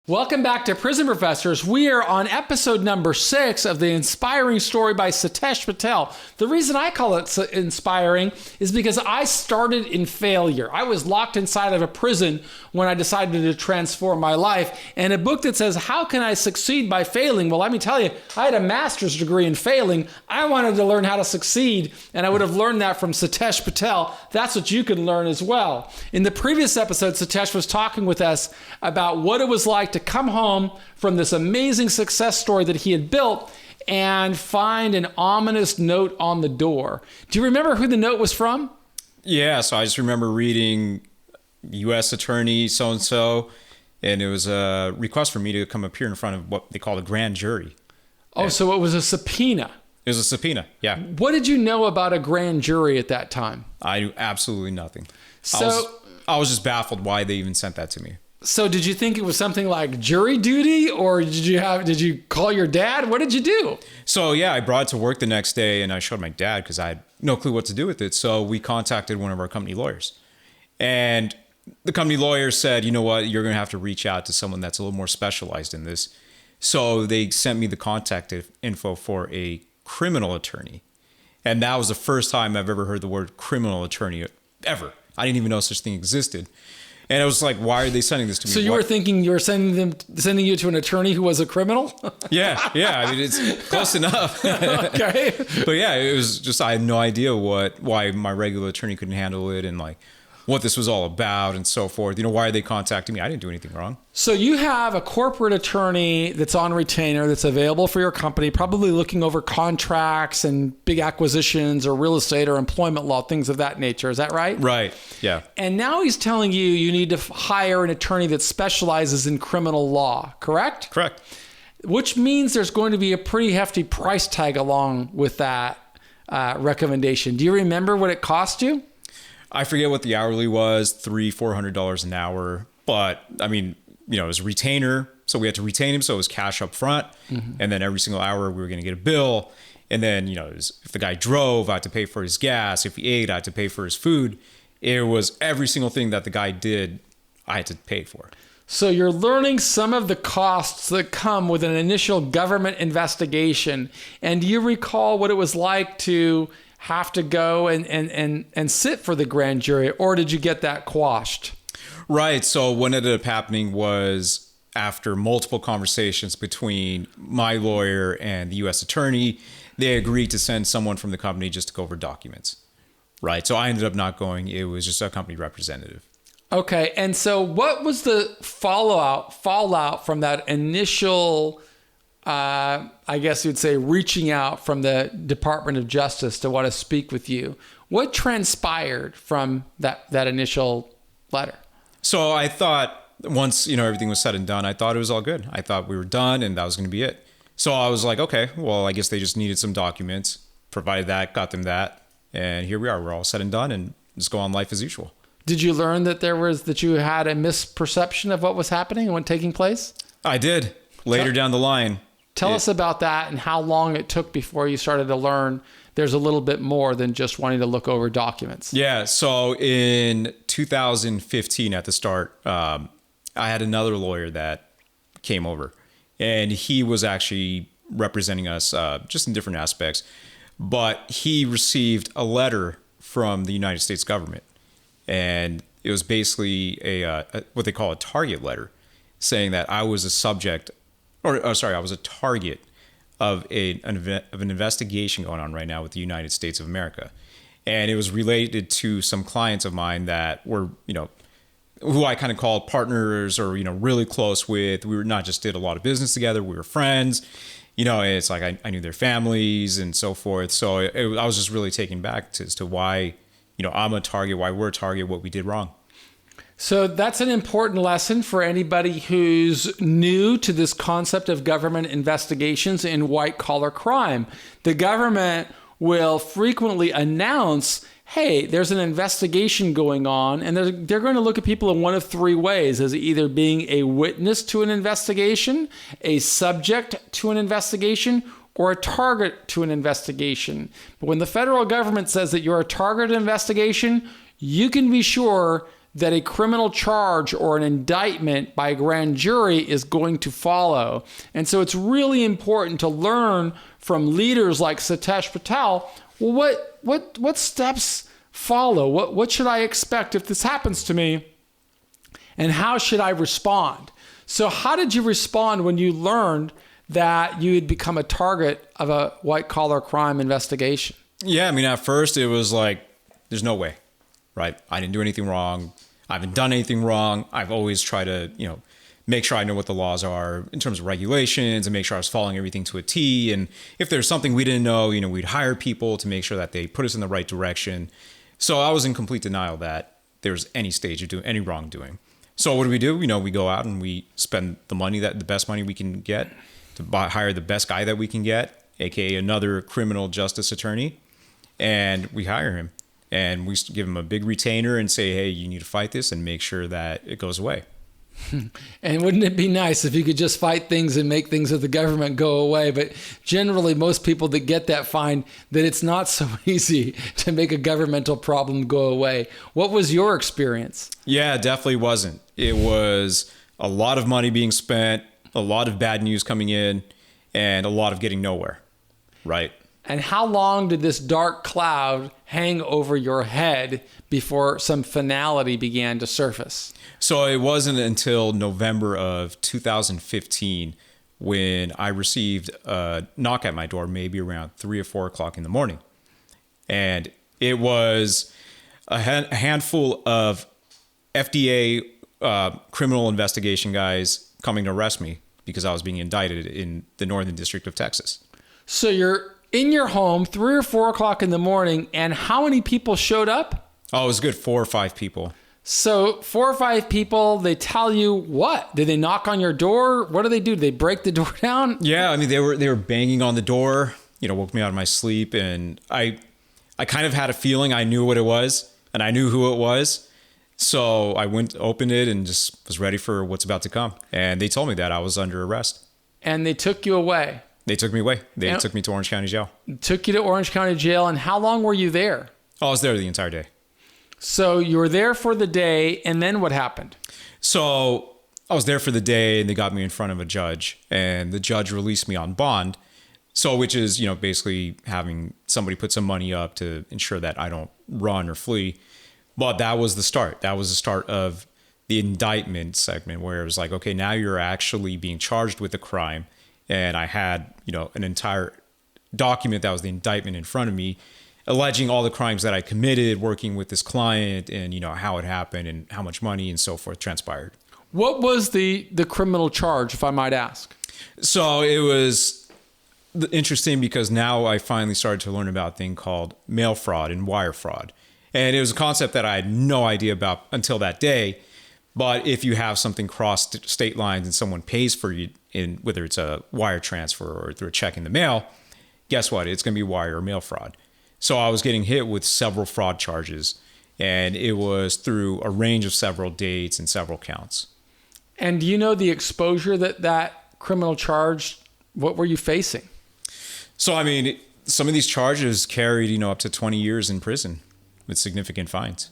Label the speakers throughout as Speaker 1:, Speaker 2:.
Speaker 1: Welcome back to Prison Professors. We are on episode number 6 of the inspiring story by Sitesh Patel. The reason I call it inspiring is because I started in failure. I was locked inside of a prison when I decided to transform my life. And a book that says, how can I succeed by failing? Well, let me tell you, I had a master's degree in failing. I wanted to learn how to succeed, and I would have learned that from Sitesh Patel. That's what you can learn as well. In the previous episode, Sitesh was talking with us about what it was like to come home from this amazing success story that he had built and find an ominous note on the door. Do you remember who the note was from?
Speaker 2: Yeah, so I just remember reading U.S. Attorney so-and-so, and it was a request for me to come appear in front of what they call a grand jury.
Speaker 1: Oh, so it was a subpoena.
Speaker 2: It was a subpoena, yeah.
Speaker 1: What did you know about a grand jury at that time?
Speaker 2: I knew absolutely nothing.
Speaker 1: So
Speaker 2: I was just baffled why they even sent that to me.
Speaker 1: So did you think it was something like jury duty, or did you call your dad? What did you do?
Speaker 2: So yeah, I brought it to work the next day and I showed my dad because I had no clue what to do with it. So we contacted one of our company lawyers, and the company lawyer said, you know what, you're going to have to reach out to someone that's a little more specialized in this. So they sent me the contact info for a criminal attorney. And that was the first time I've ever heard the word criminal attorney ever. I didn't even know such thing existed. And I was like, why are they sending this to me?
Speaker 1: So you were thinking you were sending you to an attorney who was a criminal?
Speaker 2: Yeah. I mean, it's close enough.
Speaker 1: Okay.
Speaker 2: But yeah, it was just, I had no idea why my regular attorney couldn't handle it, and like what this was all about and so forth. You know, why are they contacting me? I didn't do anything wrong.
Speaker 1: So you have a corporate attorney that's on retainer that's available for your company, probably looking over contracts and big acquisitions or real estate or employment law, things of that nature. Is that right?
Speaker 2: Right. Yeah.
Speaker 1: And now he's telling you need to hire an attorney that specializes in criminal law, correct?
Speaker 2: Correct.
Speaker 1: Which means there's going to be a pretty hefty price tag along with that recommendation. Do you remember what it cost you?
Speaker 2: I forget what the hourly was, $300-$400 an hour. But I mean, you know, it was a retainer. So we had to retain him. So it was cash up front. Mm-hmm. And then every single hour we were going to get a bill. And then, you know, if the guy drove, I had to pay for his gas. If he ate, I had to pay for his food. It was every single thing that the guy did, I had to pay for.
Speaker 1: So you're learning some of the costs that come with an initial government investigation. And do you recall what it was like to have to go and sit for the grand jury, or did you get that quashed?
Speaker 2: Right. So what ended up happening was, after multiple conversations between my lawyer and the U.S. attorney, they agreed to send someone from the company just to go over documents. Right. So I ended up not going. It was just a company representative.
Speaker 1: Okay. And so what was the fallout from that initial, I guess you'd say, reaching out from the Department of Justice to want to speak with you? What transpired from that initial letter?
Speaker 2: So I thought, once, you know, everything was said and done, I thought it was all good. I thought we were done and that was going to be it. So I was like, okay, well, I guess they just needed some documents, provided that, got them that, and here we are. We're all said and done, and just go on life as usual.
Speaker 1: Did you learn that you had a misperception of what was happening and what taking place?
Speaker 2: I did, later down the line.
Speaker 1: Tell us about that and how long it took before you started to learn there's a little bit more than just wanting to look over documents.
Speaker 2: Yeah. So in 2015 at the start, I had another lawyer that came over, and he was actually representing us just in different aspects. But he received a letter from the United States government, and it was basically what they call a target letter, saying that I was a subject, I was a target of an investigation going on right now with the United States of America. And it was related to some clients of mine that were, you know, who I kind of called partners, or, you know, really close with. We were not just did a lot of business together, we were friends. You know, it's like I knew their families and so forth. So I was just really taken back as to why, you know, I'm a target, why we're a target, what we did wrong.
Speaker 1: So that's an important lesson for anybody who's new to this concept of government investigations in white-collar crime. The government will frequently announce, hey, there's an investigation going on, and they're going to look at people in one of three ways, as either being a witness to an investigation, a subject to an investigation, or a target to an investigation. But when the federal government says that you're a target investigation, you can be sure that a criminal charge or an indictment by a grand jury is going to follow. And so it's really important to learn from leaders like Sitesh Patel, well, what steps follow? What should I expect if this happens to me? And how should I respond? So how did you respond when you learned that you had become a target of a white-collar crime investigation?
Speaker 2: Yeah, I mean, at first it was like, there's no way, right? I didn't do anything wrong. I haven't done anything wrong. I've always tried to, make sure I know what the laws are in terms of regulations and make sure I was following everything to a T. And if there's something we didn't know, we'd hire people to make sure that they put us in the right direction. So I was in complete denial that there's any stage of doing any wrongdoing. So what do? We go out and we spend the money, the best money we can get to hire the best guy that we can get, aka another criminal justice attorney, and we hire him. And we give him a big retainer and say, hey, you need to fight this and make sure that it goes away.
Speaker 1: And wouldn't it be nice if you could just fight things and make things of the government go away? But generally, most people that get that find that it's not so easy to make a governmental problem go away. What was your experience?
Speaker 2: Yeah, it definitely wasn't. It was a lot of money being spent, a lot of bad news coming in, and a lot of getting nowhere, right?
Speaker 1: And how long did this dark cloud hang over your head before some finality began to surface?
Speaker 2: So it wasn't until November of 2015 when I received a knock at my door, maybe around 3 or 4 o'clock in the morning. And it was a handful of FDA criminal investigation guys coming to arrest me because I was being indicted in the Northern District of Texas.
Speaker 1: So you're in your home, 3 or 4 o'clock in the morning, and how many people showed up?
Speaker 2: Oh, it was a good 4 or 5 people.
Speaker 1: So 4 or 5 people, they tell you what? Did they knock on your door? What do? Did they break the door down?
Speaker 2: Yeah, I mean, they were banging on the door, woke me out of my sleep. And I kind of had a feeling I knew what it was and I knew who it was. So I opened it and just was ready for what's about to come. And they told me that I was under arrest.
Speaker 1: And they took you away.
Speaker 2: They took me away. They took me to Orange County Jail.
Speaker 1: Took you to Orange County Jail. And how long were you there?
Speaker 2: Oh, I was there the entire day.
Speaker 1: So you were there for the day, and then what happened?
Speaker 2: So I was there for the day, and they got me in front of a judge, and the judge released me on bond. So, which is, basically having somebody put some money up to ensure that I don't run or flee. But that was the start. That was the start of the indictment segment, where it was like, okay, now you're actually being charged with a crime. And I had, an entire document that was the indictment in front of me, alleging all the crimes that I committed, working with this client, and how it happened and how much money and so forth transpired.
Speaker 1: What was the criminal charge, if I might ask?
Speaker 2: So it was interesting because now I finally started to learn about a thing called mail fraud and wire fraud. And it was a concept that I had no idea about until that day. But if you have something cross state lines and someone pays for you, whether it's a wire transfer or through a check in the mail, guess what? It's going to be wire or mail fraud. So I was getting hit with several fraud charges, and it was through a range of several dates and several counts. And
Speaker 1: do you know the exposure that criminal charge, what were you facing?
Speaker 2: So, I mean, some of these charges carried, up to 20 years in prison with significant fines.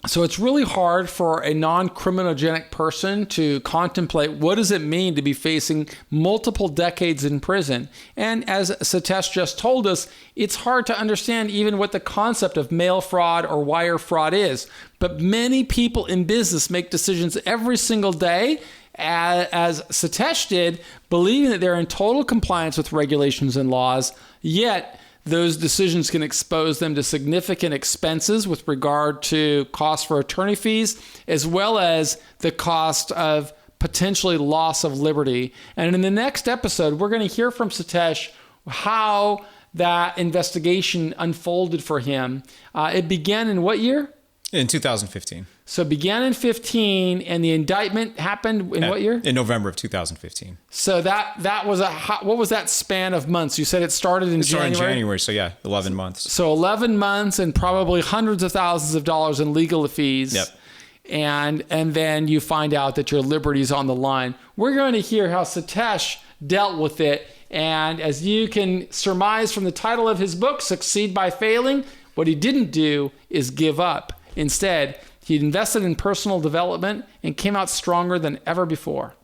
Speaker 1: So it's really hard for a non-criminogenic person to contemplate what does it mean to be facing multiple decades in prison. And as Sitesh just told us, it's hard to understand even what the concept of mail fraud or wire fraud is. But many people in business make decisions every single day, as Sitesh did, believing that they're in total compliance with regulations and laws, yet those decisions can expose them to significant expenses with regard to costs for attorney fees, as well as the cost of potentially loss of liberty. And in the next episode, we're going to hear from Sitesh how that investigation unfolded for him. It began in what year?
Speaker 2: In 2015.
Speaker 1: So it began in 15, and the indictment happened in what year?
Speaker 2: In November of 2015.
Speaker 1: So that was what was that span of months? You said it started in January?
Speaker 2: It started in January, so yeah, 11 months.
Speaker 1: So 11 months and probably hundreds of thousands of dollars in legal fees.
Speaker 2: Yep.
Speaker 1: And then you find out that your liberty's on the line. We're going to hear how Sitesh dealt with it. And as you can surmise from the title of his book, Succeed by Failing, what he didn't do is give up. Instead, He invested in personal development and came out stronger than ever before.